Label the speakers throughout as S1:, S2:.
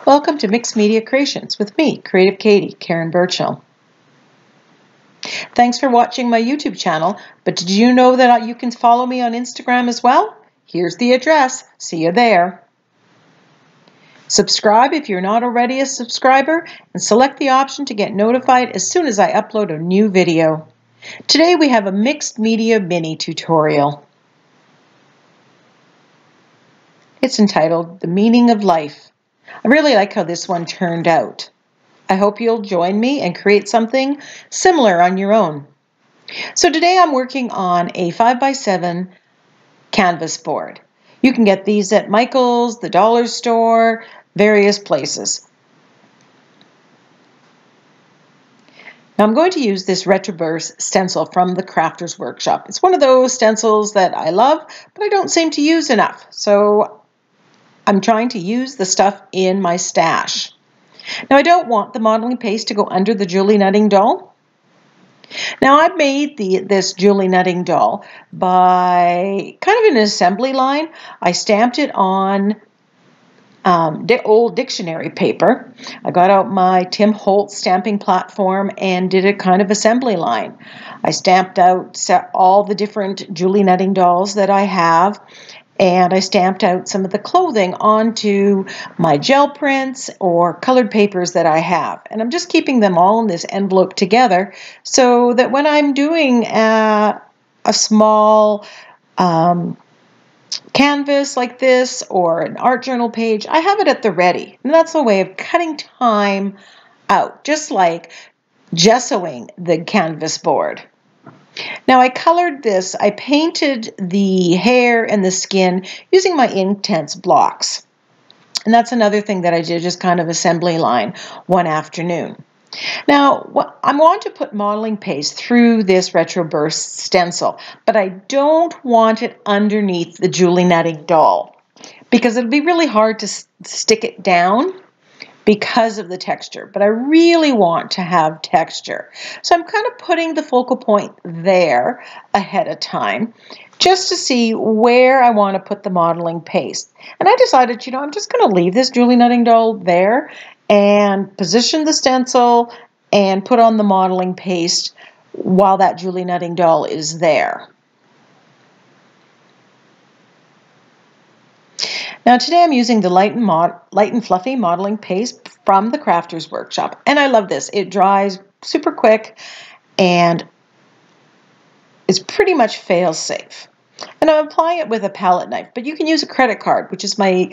S1: Welcome to Mixed Media Creations with me, Creative Katie, Karen Birchall. Thanks for watching my YouTube channel, but did you know that you can follow me on Instagram as well? Here's the address. See you there. Subscribe if you're not already a subscriber, and select the option to get notified as soon as I upload a new video. Today we have a mixed media mini tutorial. It's entitled The Meaning of Life. I really like how this one turned out. I hope you'll join me and create something similar on your own. So today I'm working on a 5x7 canvas board. You can get these at Michael's, the dollar store, various places. Now I'm going to use this retroverse stencil from the Crafter's Workshop. It's one of those stencils that I love, but I don't seem to use enough. So I'm trying to use the stuff in my stash. Now I don't want the modeling paste to go under the Julie Nutting doll. Now I've made this Julie Nutting doll by kind of an assembly line. I stamped it on old dictionary paper. I got out my Tim Holtz stamping platform and did a kind of assembly line. I stamped out all the different Julie Nutting dolls that I have, and I stamped out some of the clothing onto my gel prints or colored papers that I have. And I'm just keeping them all in this envelope together so that when I'm doing a small canvas like this or an art journal page, I have it at the ready. And that's a way of cutting time out, just like gessoing the canvas board. Now I colored this, I painted the hair and the skin using my Inktense blocks. And that's another thing that I did, just kind of assembly line one afternoon. Now I want to put modeling paste through this retroverse stencil, but I don't want it underneath the Julie Nutting doll because it'll be really hard to stick it down because of the texture, but I really want to have texture. So I'm kind of putting the focal point there ahead of time just to see where I want to put the modeling paste. And I decided, I'm just going to leave this Julie Nutting doll there and position the stencil and put on the modeling paste while that Julie Nutting doll is there. Now today I'm using the light and fluffy modeling paste from the Crafter's Workshop, and I love this. It dries super quick and it's pretty much fail-safe. And I'm applying it with a palette knife, but you can use a credit card, which is my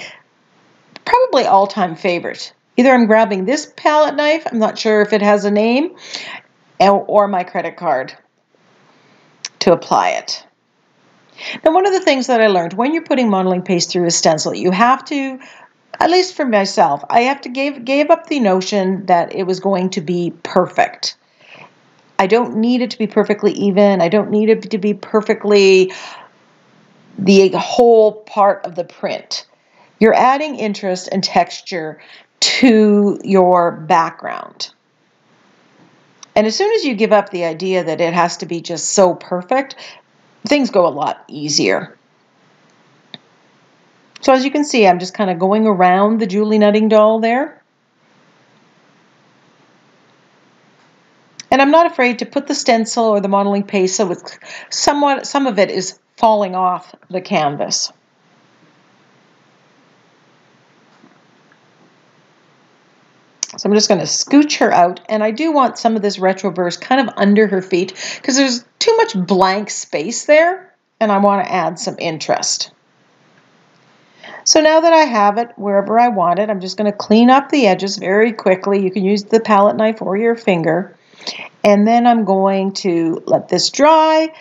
S1: probably all-time favorite. Either I'm grabbing this palette knife, I'm not sure if it has a name, or my credit card to apply it. Now, one of the things that I learned when you're putting modeling paste through a stencil, you have to, at least for myself, I have to give up the notion that it was going to be perfect. I don't need it to be perfectly even. I don't need it to be perfectly the whole part of the print. You're adding interest and texture to your background. And as soon as you give up the idea that it has to be just so perfect, things go a lot easier. So as you can see, I'm just kind of going around the Julie Nutting doll there. And I'm not afraid to put the stencil or the modeling paste so it's some of it is falling off the canvas. So I'm just going to scooch her out, and I do want some of this retroverse kind of under her feet because there's too much blank space there, and I want to add some interest. So now that I have it wherever I want it, I'm just going to clean up the edges very quickly. You can use the palette knife or your finger, and then I'm going to let this dry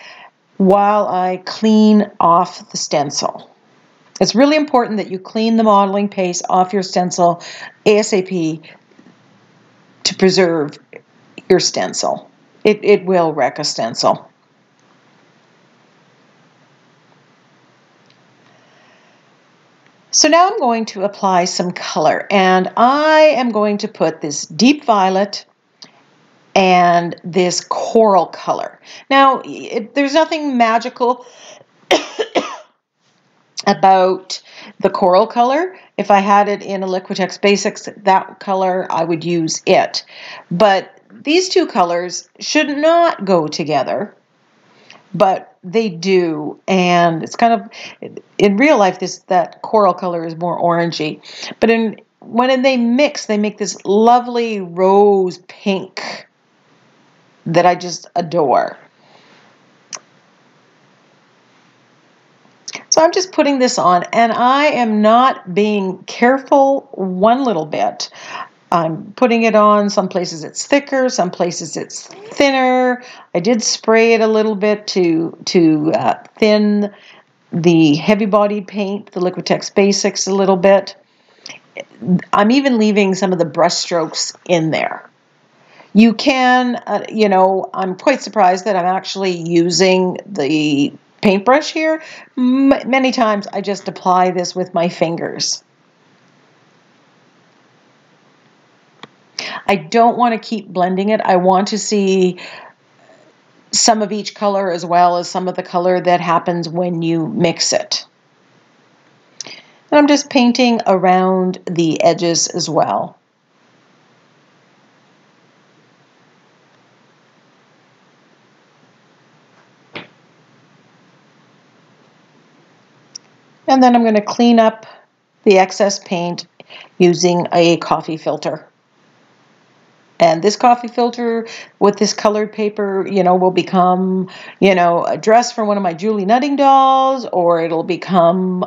S1: while I clean off the stencil. It's really important that you clean the modeling paste off your stencil ASAP to preserve your stencil. It will wreck a stencil. So now I'm going to apply some color, and I am going to put this deep violet and this coral color. Now, there's nothing magical about the coral color. If I had it in a Liquitex Basics, that color, I would use it. But these two colors should not go together, but they do. And it's kind of, in real life, that coral color is more orangey. But when they mix, they make this lovely rose pink that I just adore. So I'm just putting this on, and I am not being careful one little bit. I'm putting it on. Some places it's thicker, some places it's thinner. I did spray it a little bit to thin the heavy-bodied paint, the Liquitex Basics, a little bit. I'm even leaving some of the brush strokes in there. You can, I'm quite surprised that I'm actually using the paintbrush here. Many times I just apply this with my fingers. I don't want to keep blending it. I want to see some of each color as well as some of the color that happens when you mix it. And I'm just painting around the edges as well. And then I'm going to clean up the excess paint using a coffee filter. And this coffee filter with this colored paper, will become, a dress for one of my Julie Nutting dolls, or it'll become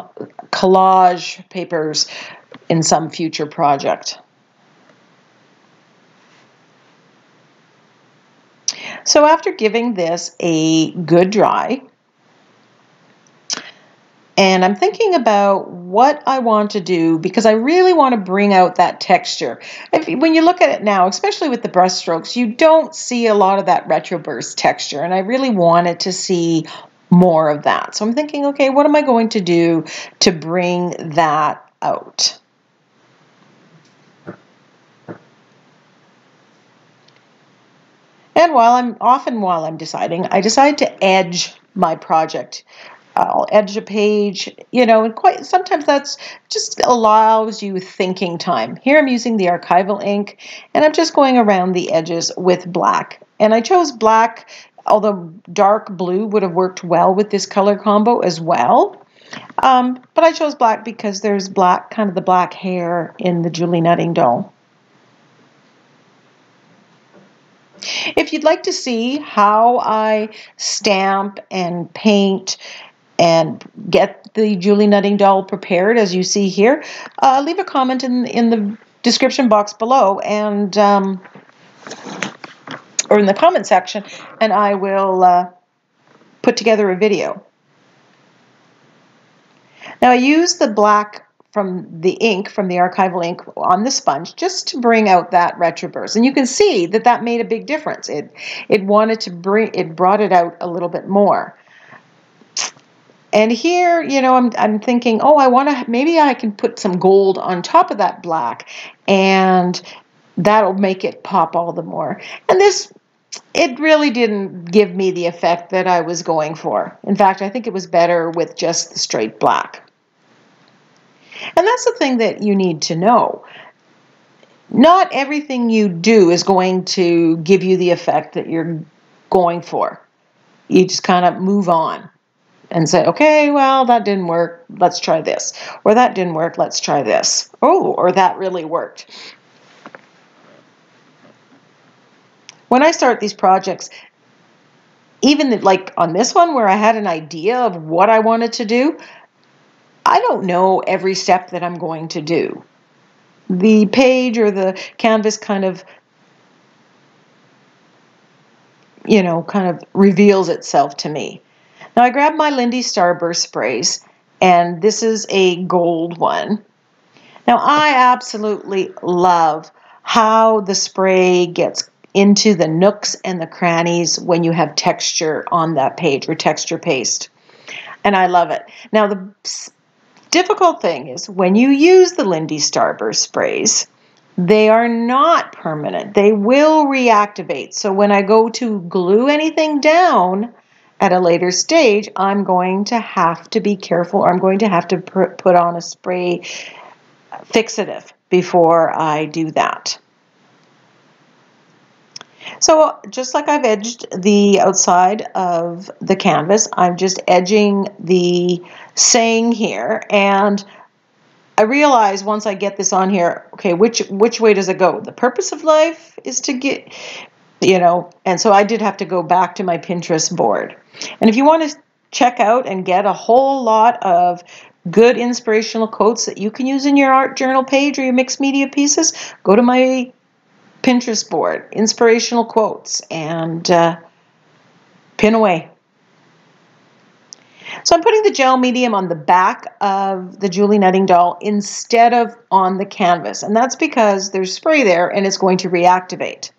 S1: collage papers in some future project. So after giving this a good dry, and I'm thinking about what I want to do because I really want to bring out that texture. When you look at it now, especially with the brush strokes, you don't see a lot of that retroburst texture, and I really wanted to see more of that. So I'm thinking, okay, what am I going to do to bring that out? And while I'm deciding, I decide to edge my project. I'll edge a page, and sometimes that's just allows you thinking time. Here I'm using the archival ink, and I'm just going around the edges with black. And I chose black, although dark blue would have worked well with this color combo as well. But I chose black because there's black, kind of the black hair in the Julie Nutting doll. If you'd like to see how I stamp and paint and get the Julie Nutting doll prepared as you see here, leave a comment in the description box below and or in the comment section, and I will put together a video. Now I use the black from the ink, from the archival ink on the sponge, just to bring out that retroburst. And you can see that made a big difference. It brought it out a little bit more. And here, I'm thinking, oh, maybe I can put some gold on top of that black, and that'll make it pop all the more. And it really didn't give me the effect that I was going for. In fact, I think it was better with just the straight black. And that's the thing that you need to know. Not everything you do is going to give you the effect that you're going for. You just kind of move on and say, okay, well, that didn't work, let's try this. Or that didn't work, let's try this. Oh, or that really worked. When I start these projects, even like on this one where I had an idea of what I wanted to do, I don't know every step that I'm going to do. The page or the canvas kind of reveals itself to me. Now I grabbed my Lindy Starburst sprays, and this is a gold one. Now I absolutely love how the spray gets into the nooks and the crannies when you have texture on that page or texture paste. And I love it. Now the difficult thing is when you use the Lindy Starburst sprays, they are not permanent. They will reactivate. So when I go to glue anything down, at a later stage, I'm going to have to be careful, or I'm going to have to put on a spray fixative before I do that. So just like I've edged the outside of the canvas, I'm just edging the saying here, and I realize once I get this on here, okay, which way does it go? The purpose of life is to get, and so I did have to go back to my Pinterest board. And if you want to check out and get a whole lot of good inspirational quotes that you can use in your art journal page or your mixed media pieces, go to my Pinterest board, inspirational quotes, and pin away. So I'm putting the gel medium on the back of the Julie Nutting doll instead of on the canvas, and that's because there's spray there and it's going to reactivate.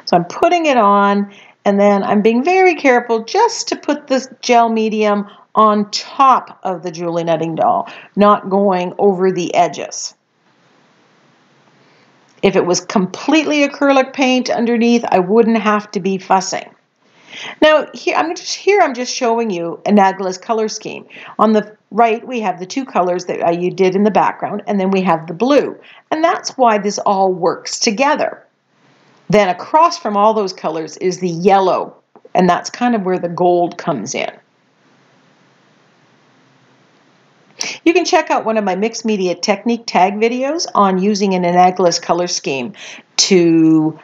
S1: So I'm putting it on, and then I'm being very careful just to put the gel medium on top of the Julie Nutting doll, not going over the edges. If it was completely acrylic paint underneath, I wouldn't have to be fussing. Now I'm just showing you Analogous color scheme. On the right, we have the two colors that you did in the background, and then we have the blue. And that's why this all works together. Then across from all those colors is the yellow, and that's kind of where the gold comes in. You can check out one of my mixed media technique tag videos on using an Analogous color scheme to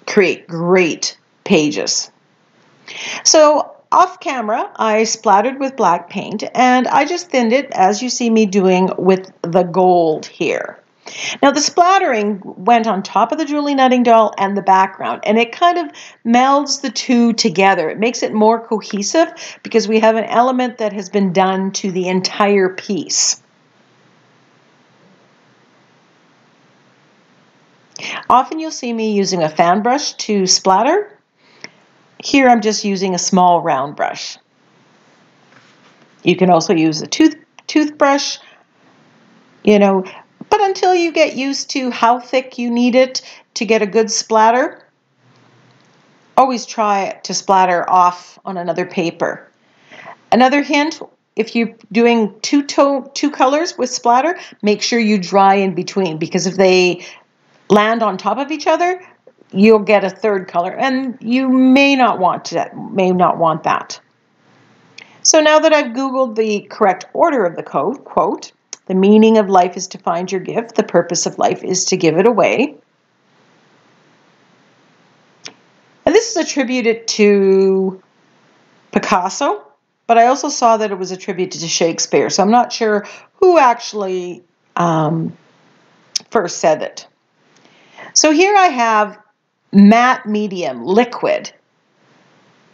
S1: create great pages. So off camera, I splattered with black paint, and I just thinned it as you see me doing with the gold here. Now the splattering went on top of the Julie Nutting doll and the background, and it kind of melds the two together. It makes it more cohesive because we have an element that has been done to the entire piece. Often you'll see me using a fan brush to splatter. Here I'm just using a small round brush. You can also use a toothbrush, but until you get used to how thick you need it to get a good splatter, always try to splatter off on another paper. Another hint, if you're doing two colors with splatter, make sure you dry in between, because if they land on top of each other, you'll get a third color, and you may not want that. So now that I've Googled the correct order of the quote, the meaning of life is to find your gift, the purpose of life is to give it away. And this is attributed to Picasso, but I also saw that it was attributed to Shakespeare, so I'm not sure who actually first said it. So here I have matte medium liquid,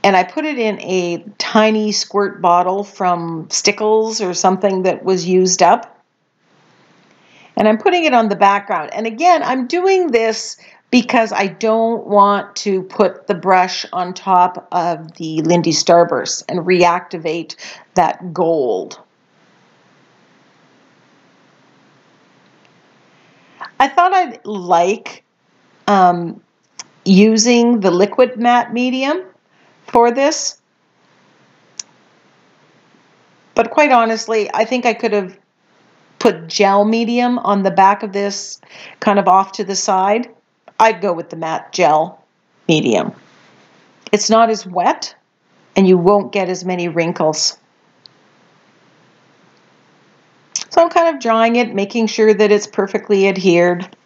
S1: and I put it in a tiny squirt bottle from Stickles or something that was used up. And I'm putting it on the background. And again, I'm doing this because I don't want to put the brush on top of the Lindy Starburst and reactivate that gold. I thought I'd like using the liquid matte medium for this, but quite honestly, I think I could have put gel medium on the back of this, kind of off to the side. I'd go with the matte gel medium. It's not as wet, and you won't get as many wrinkles. So I'm kind of drawing it, making sure that it's perfectly adhered.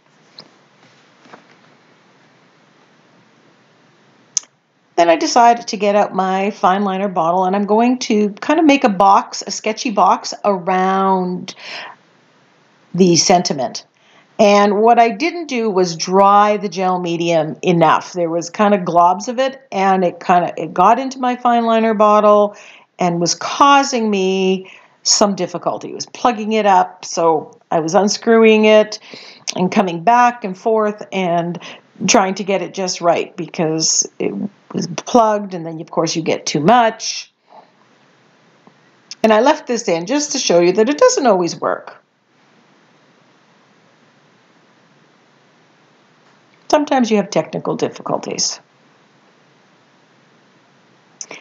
S1: Then I decided to get out my fine liner bottle, and I'm going to kind of make a box, a sketchy box around the sentiment. And what I didn't do was dry the gel medium enough. There was kind of globs of it, and it got into my fine liner bottle and was causing me some difficulty. It was plugging it up, so I was unscrewing it and coming back and forth and trying to get it just right, because it was plugged, and then of course you get too much. And I left this in just to show you that it doesn't always work. Sometimes you have technical difficulties.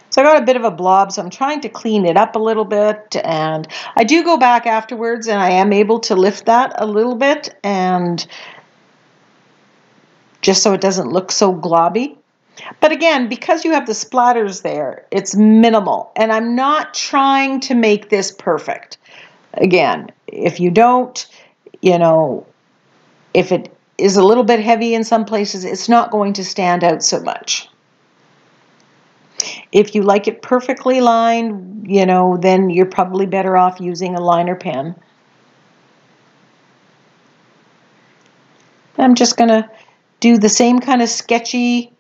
S1: So I got a bit of a blob, so I'm trying to clean it up a little bit, and I do go back afterwards and I am able to lift that a little bit, and just so it doesn't look so globby. But again, because you have the splatters there, it's minimal, and I'm not trying to make this perfect. Again, if you don't, you know, if it is a little bit heavy in some places, it's not going to stand out so much. If you like it perfectly lined, you know, then you're probably better off using a liner pen. I'm just going to do the same kind of sketchy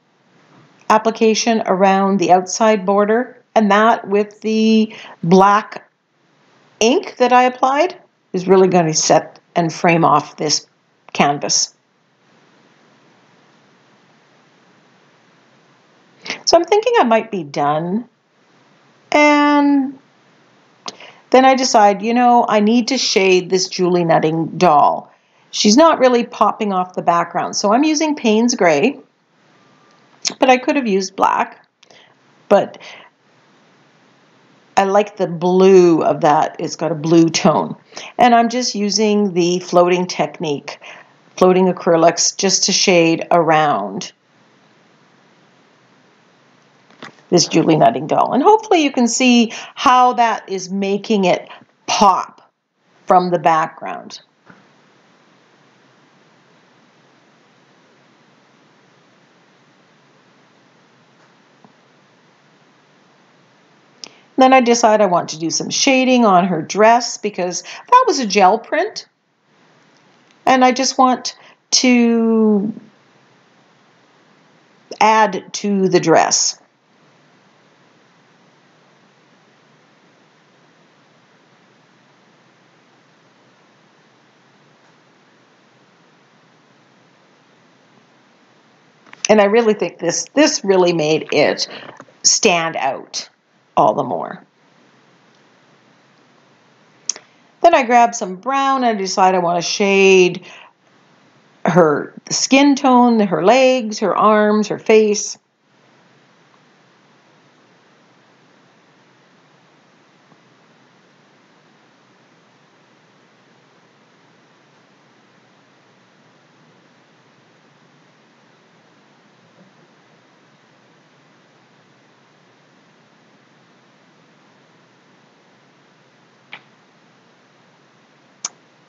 S1: application around the outside border, and that with the black ink that I applied is really going to set and frame off this canvas. So I'm thinking I might be done, and then I decide, you know, I need to shade this Julie Nutting doll. She's not really popping off the background, so I'm using Payne's Gray, but I could have used black, but I like the blue of that. It's got a blue tone, and I'm just using the floating technique, floating acrylics, just to shade around this Julie Nutting doll. And hopefully you can see how that is making it pop from the background. Then I decide I want to do some shading on her dress because that was a gel print. And I just want to add to the dress. And I really think this really made it stand out all the more. Then I grab some brown and I decide I want to shade her skin tone, her legs, her arms, her face.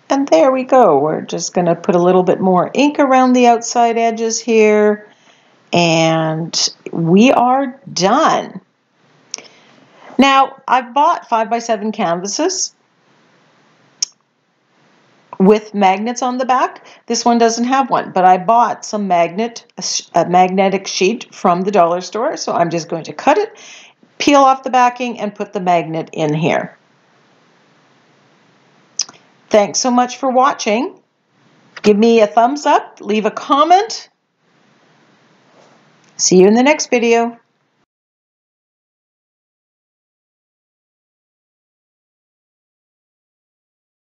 S1: And there we go. We're just going to put a little bit more ink around the outside edges here. And we are done. Now, I've bought 5x7 canvases with magnets on the back. This one doesn't have one, but I bought some a magnetic sheet from the dollar store. So I'm just going to cut it, peel off the backing, and put the magnet in here. Thanks so much for watching. Give me a thumbs up, leave a comment. See you in the next video.